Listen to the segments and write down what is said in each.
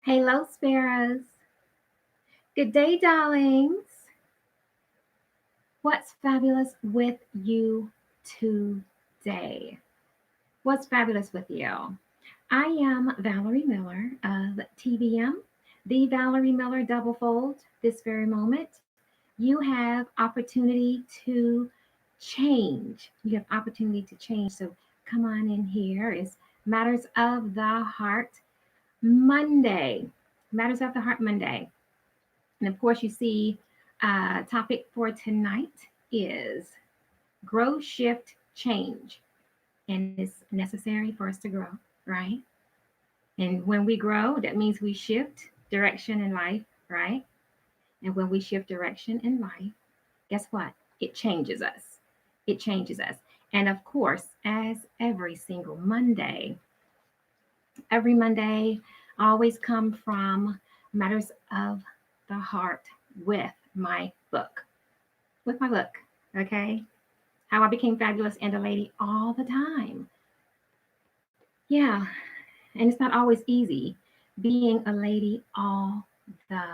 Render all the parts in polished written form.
Hello, Sparrows. Good day, darlings. What's fabulous with you today? What's fabulous with you? I am Valerie Miller of TVM, the Valerie Miller Double Fold. This very moment, you have opportunity to change. You have opportunity to change. So come on in here. It's Matters of the Heart Monday. Matters of the Heart Monday. And of course, you see, topic for tonight is grow, shift, change. And it's necessary for us to grow, right? And when we grow, that means we shift direction in life, right? And when we shift direction in life, guess what? It changes us. It changes us. And of course, as every Monday, I always come from matters of the heart with my book. With my book, okay? How I became fabulous and a lady all the time. Yeah, and it's not always easy being a lady all the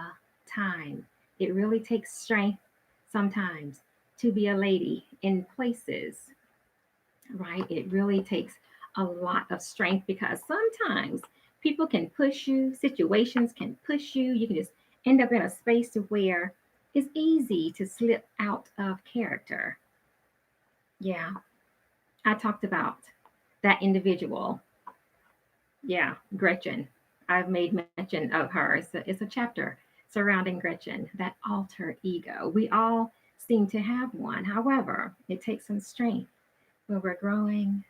time. It really takes strength sometimes to be a lady in places, right? It really takes a lot of strength because sometimes people can push you, situations can push you. You can just end up in a space to where it's easy to slip out of character. Yeah, I talked about that individual. Yeah, Gretchen. I've made mention of her. It's a chapter surrounding Gretchen, that alter ego. We all seem to have one. However, it takes some strength when we're growing,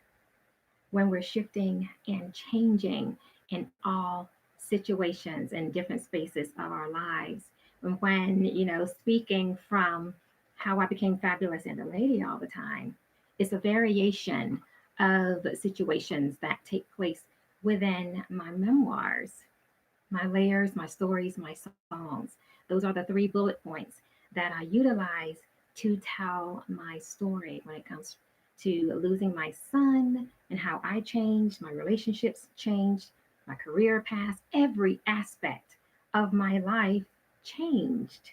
when we're shifting and changing in all situations and different spaces of our lives. And when, speaking from how I became fabulous and a lady all the time, it's a variation of situations that take place within my memoirs, my layers, my stories, my songs. Those are the three bullet points that I utilize to tell my story when it comes to losing my son and how I changed, my relationships changed, my career path, every aspect of my life changed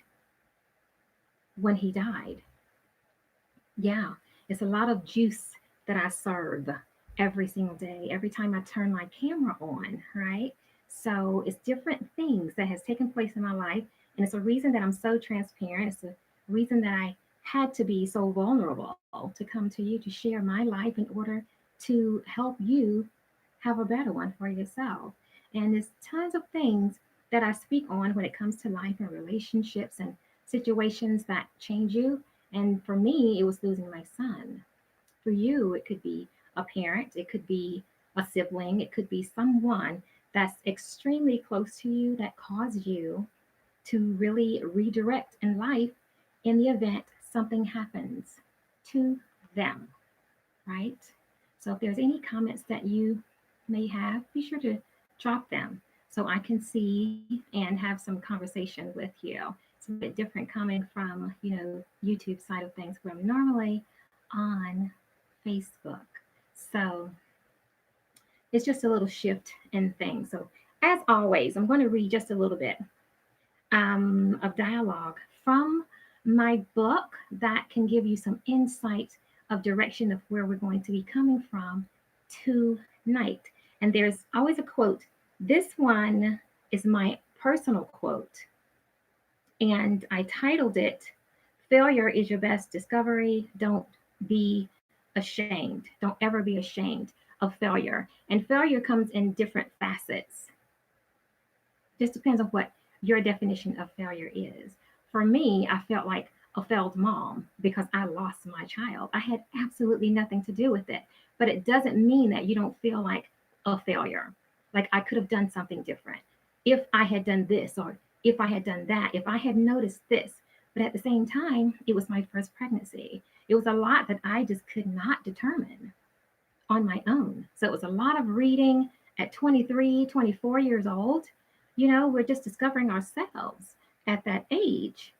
when he died. Yeah, it's a lot of juice that I serve every single day, every time I turn my camera on, right? So it's different things that has taken place in my life, and it's a reason that I'm so transparent. It's a reason that I had to be so vulnerable to come to you to share my life in order to help you have a better one for yourself. And there's tons of things that I speak on when it comes to life and relationships and situations that change you. And for me, it was losing my son. For you, it could be a parent, it could be a sibling, it could be someone that's extremely close to you that caused you to really redirect in life in the event something happens to them, right? So if there's any comments that you may have, be sure to drop them so I can see and have some conversation with you. It's a little bit different coming from, YouTube side of things where I'm normally on Facebook. So it's just a little shift in things. So as always, I'm going to read just a little bit of dialogue from my book that can give you some insight of direction of where we're going to be coming from tonight. And there's always a quote. This one is my personal quote, and I titled it Failure is Your Best Discovery. Don't be ashamed. Don't ever be ashamed of failure. And failure comes in different facets. Just depends on what your definition of failure is. For me, I felt like a failed mom because I lost my child. I had absolutely nothing to do with it. But it doesn't mean that you don't feel like a failure. Like I could have done something different. If I had done this or if I had done that, if I had noticed this. But at the same time, it was my first pregnancy. It was a lot that I just could not determine on my own. So it was a lot of reading at 23, 24 years old. We're just discovering ourselves at that age,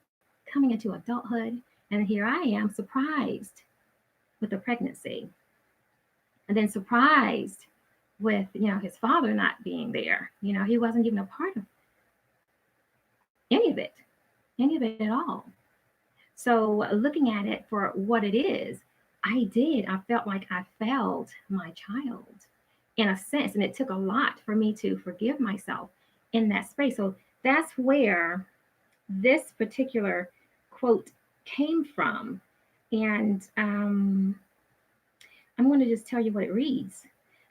coming into adulthood. And here I am surprised with the pregnancy. And then surprised with, his father not being there. He wasn't even a part of any of it, any of it at all. So looking at it for what it is, I felt like I failed my child in a sense. And it took a lot for me to forgive myself in that space. So that's where this particular quote came from. And I'm going to just tell you what it reads.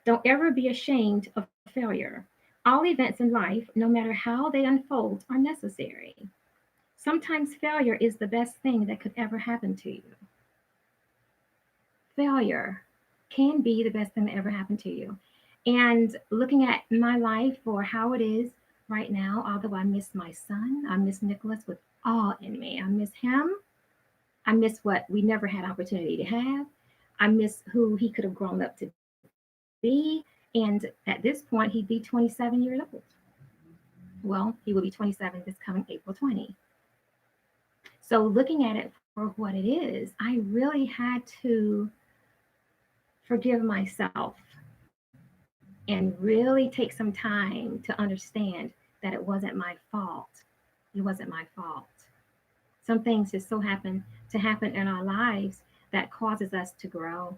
Don't ever be ashamed of failure. All events in life, no matter how they unfold, are necessary. Sometimes failure is the best thing that could ever happen to you. Failure can be the best thing that ever happened to you. And looking at my life for how it is right now, although I miss my son, I miss Nicholas with all in me. I miss him. I miss what we never had opportunity to have. I miss who he could have grown up to be. And at this point, he'd be 27 years old. Well, he will be 27 this coming April 20. So looking at it for what it is, I really had to forgive myself and really take some time to understand that it wasn't my fault. It wasn't my fault. Some things just so happen to happen in our lives that causes us to grow.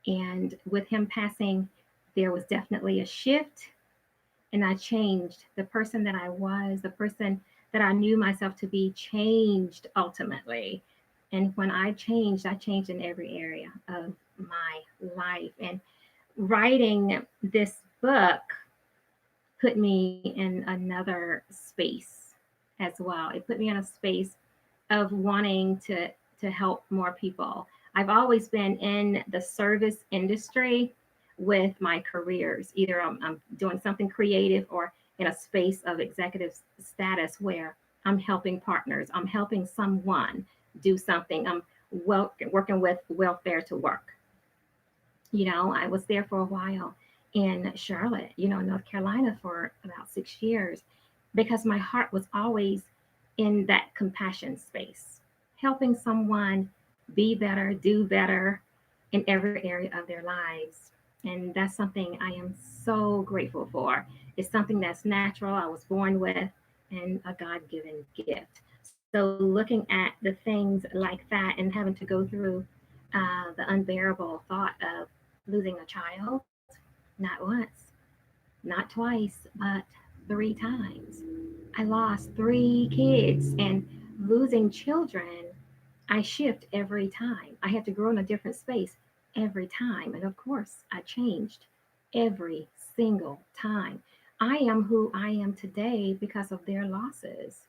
And with him passing, there was definitely a shift, and I changed. The person that I was, the person that I knew myself to be, changed ultimately. And when I changed in every area of my life. And writing this book put me in another space as well. It put me in a space of wanting to help more people. I've always been in the service industry with my careers. Either I'm doing something creative or in a space of executive status where I'm helping partners, I'm helping someone do something. I'm working with welfare to work. I was there for a while in Charlotte, North Carolina for about 6 years because my heart was always in that compassion space, helping someone be better, do better in every area of their lives. And that's something I am so grateful for. It's something that's natural, I was born with, and a God given gift. So, looking at the things like that and having to go through the unbearable thought of losing a child, not once, not twice, but 3 times. I lost 3 kids, and losing children, I shift every time. I had to grow in a different space every time. And of course, I changed every single time. I am who I am today because of their losses.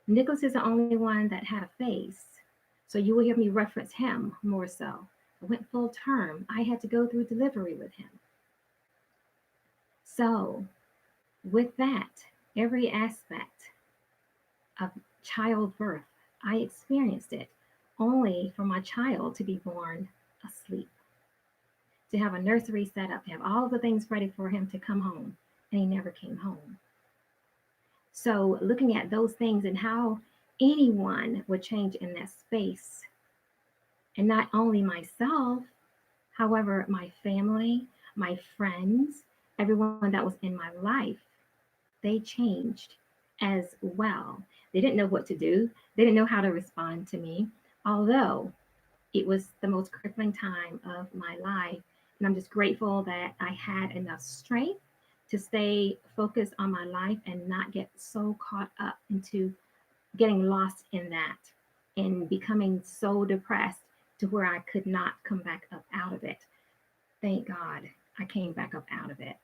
Nicholas is the only one that had a face. So you will hear me reference him more so. I went full term. I had to go through delivery with him. So, with that, every aspect of childbirth, I experienced it only for my child to be born asleep, to have a nursery set up, to have all the things ready for him to come home, and he never came home. So, looking at those things and how anyone would change in that space, and not only myself, however, my family, my friends, everyone that was in my life, they changed as well. They didn't know what to do, they didn't know how to respond to me, although it was the most crippling time of my life. And I'm just grateful that I had enough strength to stay focused on my life and not get so caught up into getting lost in that and becoming so depressed to where I could not come back up out of it. Thank God I came back up out of it.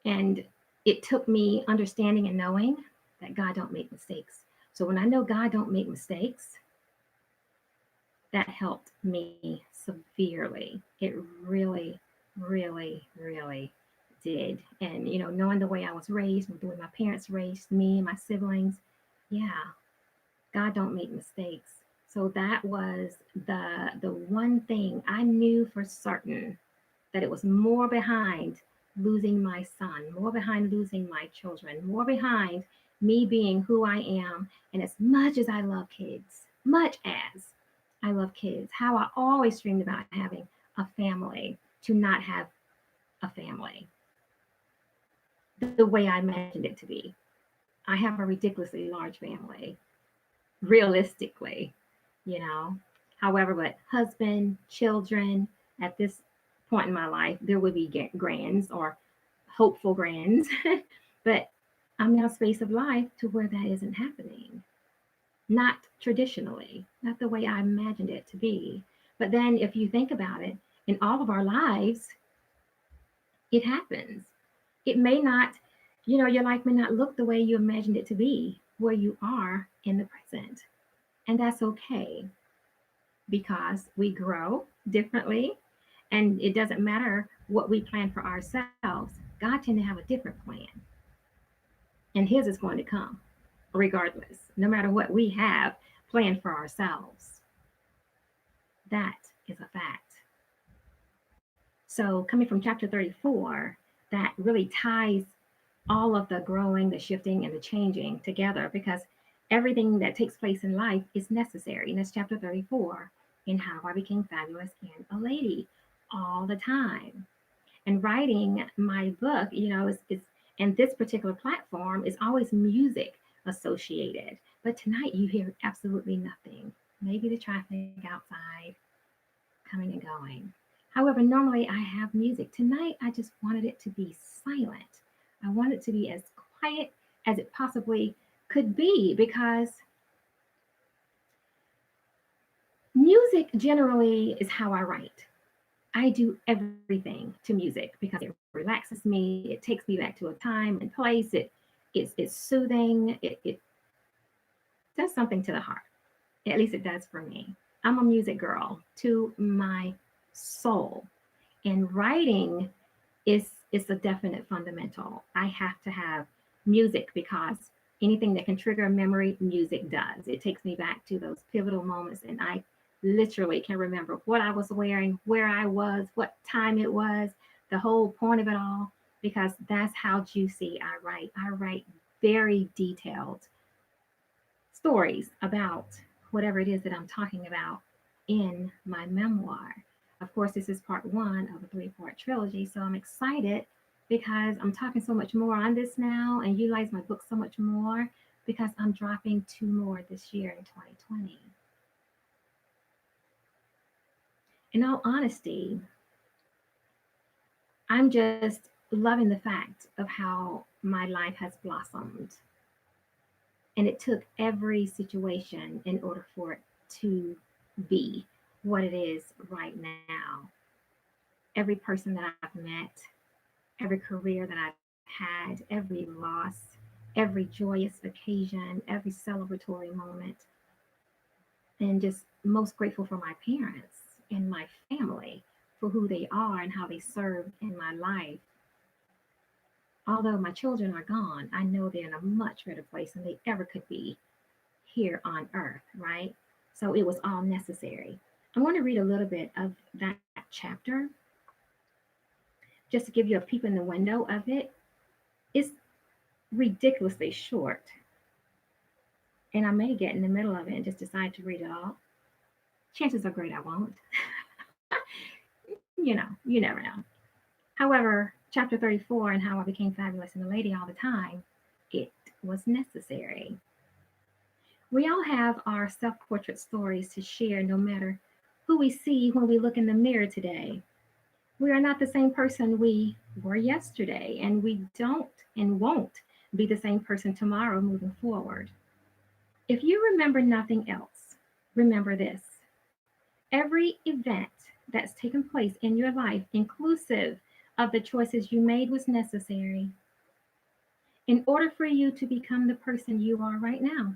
And it took me understanding and knowing that God don't make mistakes. So when I know God don't make mistakes, that helped me severely. It really, really, really did. And knowing the way I was raised, the way my parents raised me and my siblings, yeah, God don't make mistakes. So that was the one thing I knew for certain, that it was more behind losing my son, more behind losing my children, more behind me being who I am. And as much as I love kids, much as I love kids, how I always dreamed about having a family, to not have a family the way I imagined it to be. I have a ridiculously large family, realistically, you know. However, but husband, children, at this point in my life, there would be grands or hopeful grands, but I'm in a space of life to where that isn't happening. Not traditionally, not the way I imagined it to be. But then if you think about it, in all of our lives, it happens. It may not, your life may not look the way you imagined it to be where you are in the present. And that's okay because we grow differently. And it doesn't matter what we plan for ourselves. God tends to have a different plan. And his is going to come regardless, no matter what we have planned for ourselves. That is a fact. So, coming from chapter 34, that really ties all of the growing, the shifting, and the changing together because everything that takes place in life is necessary. And that's chapter 34 in How I Became Fabulous and a Lady all the time. And writing my book, is and this particular platform is always music associated. But tonight you hear absolutely nothing. Maybe the traffic outside coming and going. However, normally I have music. Tonight I just wanted it to be silent. I want it to be as quiet as it possibly could be because music generally is how I write. I do everything to music because it relaxes me. It takes me back to a time and place. It's soothing. It does something to the heart. At least it does for me. I'm a music girl to my soul, and writing is a definite fundamental. I have to have music because anything that can trigger a memory, music does. It takes me back to those pivotal moments, and I literally can remember what I was wearing, where I was, what time it was, the whole point of it all, because that's how juicy I write. I write very detailed stories about whatever it is that I'm talking about in my memoir. Of course, this is part one of a three-part trilogy, so I'm excited because I'm talking so much more on this now and utilize my book so much more because I'm dropping two more this year in 2020. In all honesty, I'm just loving the fact of how my life has blossomed. And it took every situation in order for it to be what it is right now. Every person that I've met, every career that I've had, every loss, every joyous occasion, every celebratory moment, and just most grateful for my parents and my family for who they are and how they served in my life. Although my children are gone, I know they're in a much better place than they ever could be here on earth, right? So it was all necessary. I want to read a little bit of that chapter just to give you a peep in the window of it. It's ridiculously short, and I may get in the middle of it and just decide to read it all. Chances are great I won't. You never know. However, chapter 34 and How I Became Fabulous and a Lady all the time, it was necessary. We all have our self portrait stories to share no matter who we see when we look in the mirror today. We are not the same person we were yesterday, and we don't and won't be the same person tomorrow moving forward. If you remember nothing else, remember this: every event that's taken place in your life, inclusive of the choices you made, was necessary in order for you to become the person you are right now.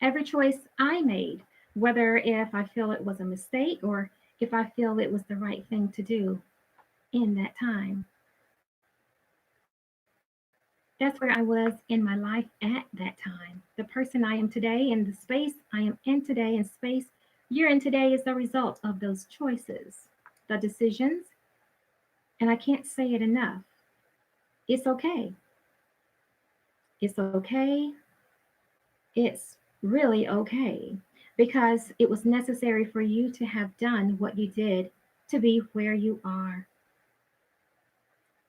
Every choice I made, whether if I feel it was a mistake or if I feel it was the right thing to do in that time, that's where I was in my life at that time. The person I am today and the space I am in today and space you're in today is the result of those choices, the decisions, and I can't say it enough. It's okay. It's okay. It's really okay because it was necessary for you to have done what you did to be where you are.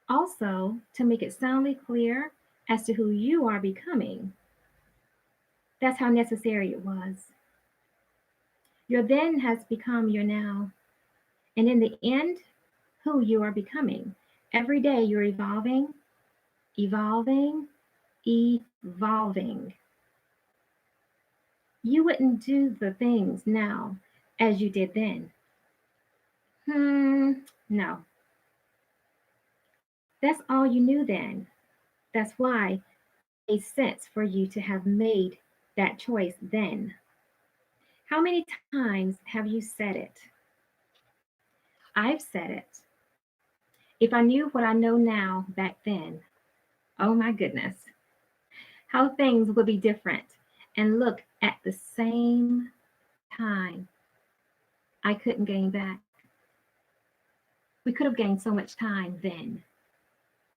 Also, to make it soundly clear, as to who you are becoming. That's how necessary it was. Your then has become your now. And in the end, who you are becoming. Every day you're evolving, evolving, evolving. You wouldn't do the things now as you did then. No. That's all you knew then. That's why it made sense for you to have made that choice then. How many times have you said it? I've said it. If I knew what I know now back then, oh my goodness, how things would be different and look at the same time. I couldn't gain back. We could have gained so much time then.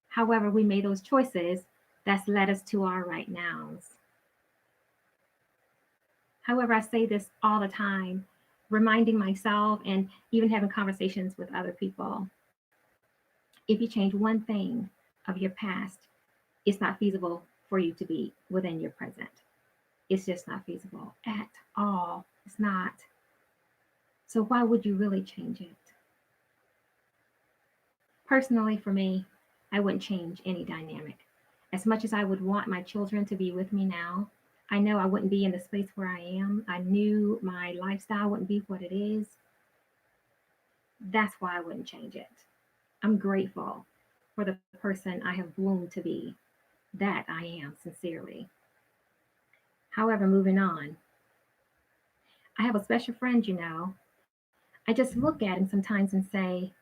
However, we made those choices that's led us to our right nows. However, I say this all the time, reminding myself and even having conversations with other people. If you change one thing of your past, it's not feasible for you to be within your present. It's just not feasible at all. It's not. So why would you really change it? Personally, for me, I wouldn't change any dynamic. As much as I would want my children to be with me now, I know I wouldn't be in the space where I am. I knew my lifestyle wouldn't be what it is. That's why I wouldn't change it. I'm grateful for the person I have bloomed to be. That I am, sincerely. However, moving on, I have a special friend, I just look at him sometimes and say,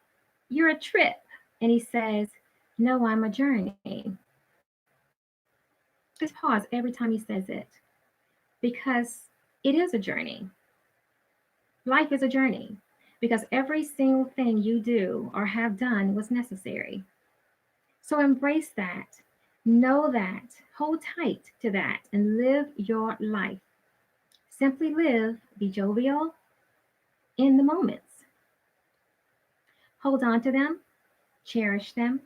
"You're a trip." And he says, "No, I'm a journey." Just pause every time he says it because it is a journey. Life is a journey because every single thing you do or have done was necessary. So embrace that. Know that. Hold tight to that and live your life. Simply live, be jovial in the moments. Hold on to them, cherish them,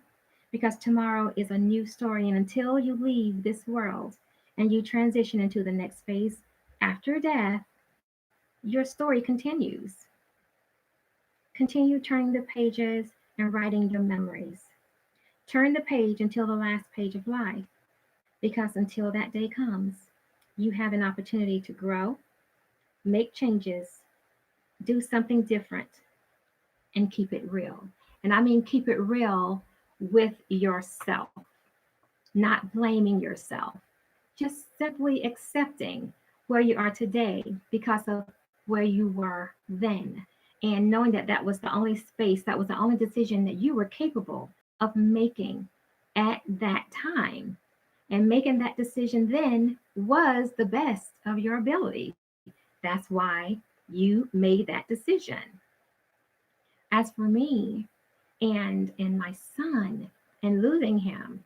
because tomorrow is a new story. And until you leave this world and you transition into the next phase after death, your story continues. Continue turning the pages and writing your memories. Turn the page until the last page of life, because until that day comes, you have an opportunity to grow, make changes, do something different, and keep it real. And I mean, keep it real with yourself, not blaming yourself, just simply accepting where you are today because of where you were then. And knowing that that was the only space, that was the only decision that you were capable of making at that time. And making that decision then was the best of your ability. That's why you made that decision. As for me and my son and losing him,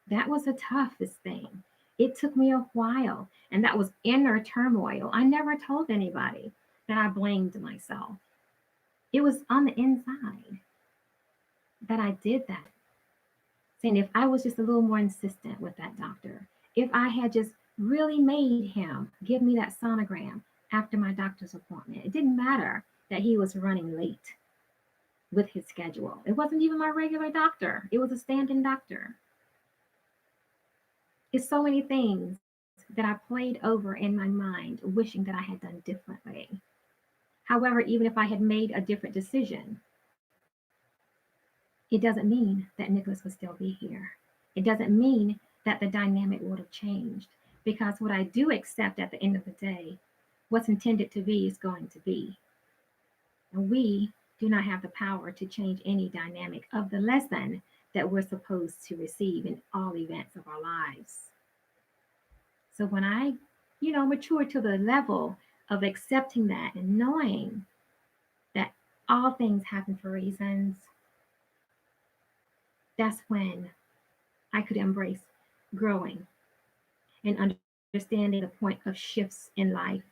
that was the toughest thing. It took me a while, and that was inner turmoil. I never told anybody that I blamed myself. It was on the inside that I did that. Saying if I was just a little more insistent with that doctor, if I had just really made him give me that sonogram after my doctor's appointment, it didn't matter that he was running late with his schedule. It wasn't even my regular doctor, it was a stand-in doctor. It's so many things that I played over in my mind, wishing that I had done differently. However, even if I had made a different decision, it doesn't mean that Nicholas would still be here. It doesn't mean that the dynamic would have changed, because what I do accept at the end of the day, what's intended to be is going to be. And we do not have the power to change any dynamic of the lesson that we're supposed to receive in all events of our lives. So when I, mature to the level of accepting that and knowing that all things happen for reasons, that's when I could embrace growing and understanding the point of shifts in life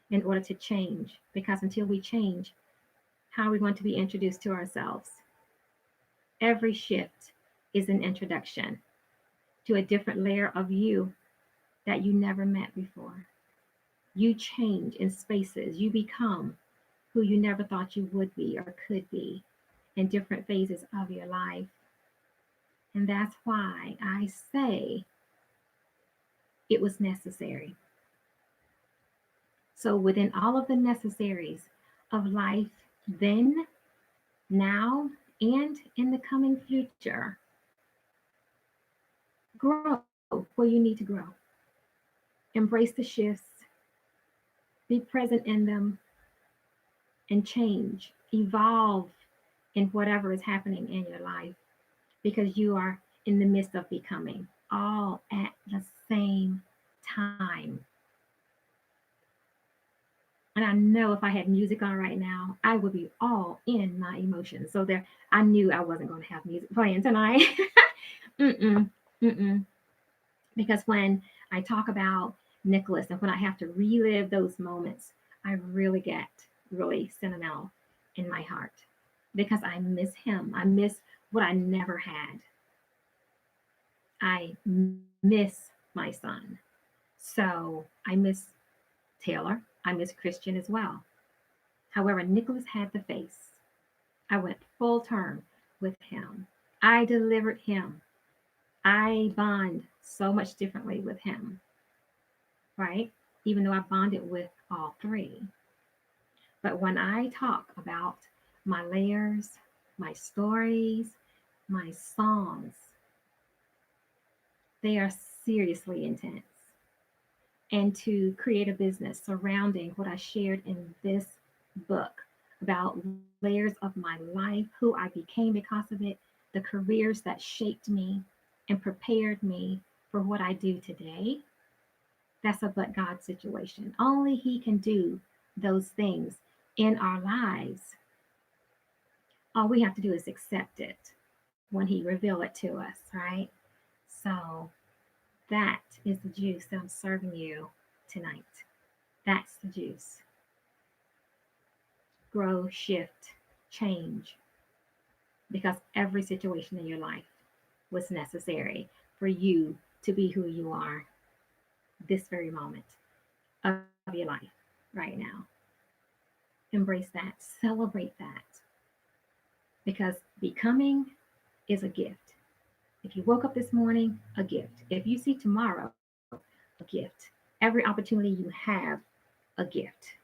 in order to change. Because until we change, how are we going to be introduced to ourselves? Every shift is an introduction. to a different layer of you that you never met before. You change in spaces. You become who you never thought you would be or could be in different phases of your life. And that's why I say it was necessary. So, within all of the necessaries of life, then, now, and in the coming future, grow where you need to grow. Embrace the shifts, be present in them, and change, evolve in whatever is happening in your life because you are in the midst of becoming all at the same time. And I know if I had music on right now, I would be all in my emotions. So there, I knew I wasn't going to have music playing tonight. Mm-mm, mm-mm. Because when I talk about Nicholas and when I have to relive those moments, I really get really sentimental in my heart because I miss him. I miss what I never had. I miss my son. So I miss Taylor. I miss Christian as well. However, Nicholas had the face. I went full term with him. I delivered him. I bond so much differently with him, right? Even though I bonded with all three. But when I talk about my layers, my stories, my songs, they are seriously intense. And to create a business surrounding what I shared in this book about layers of my life, who I became because of it, the careers that shaped me and prepared me for what I do today, that's a but God situation. Only He can do those things in our lives. All we have to do is accept it when He reveal it to us, right? So that is the juice that I'm serving you tonight. That's the juice. Grow, shift, change, because every situation in your life was necessary for you to be who you are this very moment of your life right now. Embrace that, celebrate that, because becoming is a gift. If you woke up this morning, a gift. If you see tomorrow, a gift. Every opportunity you have, a gift.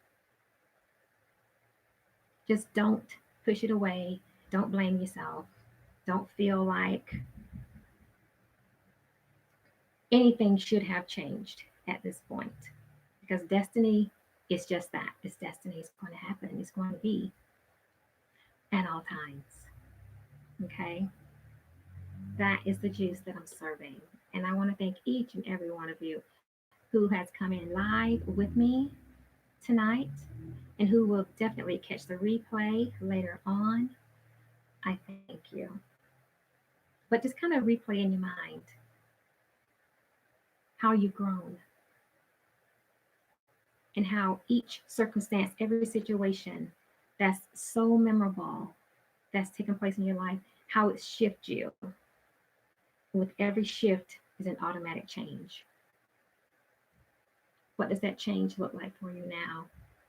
Just don't push it away. Don't blame yourself. Don't feel like anything should have changed at this point because destiny is just that. It's destiny. It's going to happen. It's going to be at all times. Okay? That is the juice that I'm serving. And I want to thank each and every one of you who has come in live with me tonight and who will definitely catch the replay later on. I thank you. But just kind of replay in your mind how you've grown and how each circumstance, every situation that's so memorable that's taken place in your life, how it shifts you. With every shift is an automatic change. What does that change look like for you now,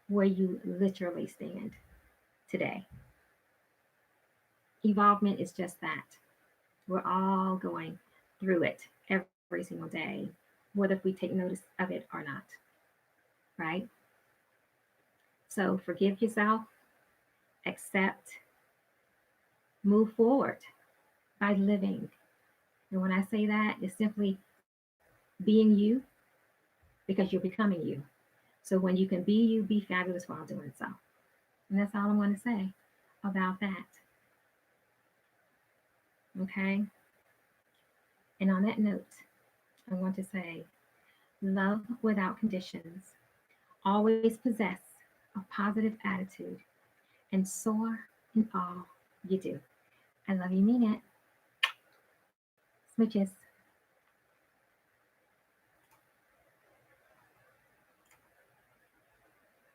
where you literally stand today? Evolvement is just that. We're all going through it every single day, whether if we take notice of it or not, right? So forgive yourself, accept, move forward by living. And when I say that, it's simply being you because you're becoming you. So when you can be you, be fabulous while doing so. And that's all I'm going to say about that. Okay? And on that note, I want to say love without conditions. Always possess a positive attitude and soar in all you do. I love you, mean it. Smooches.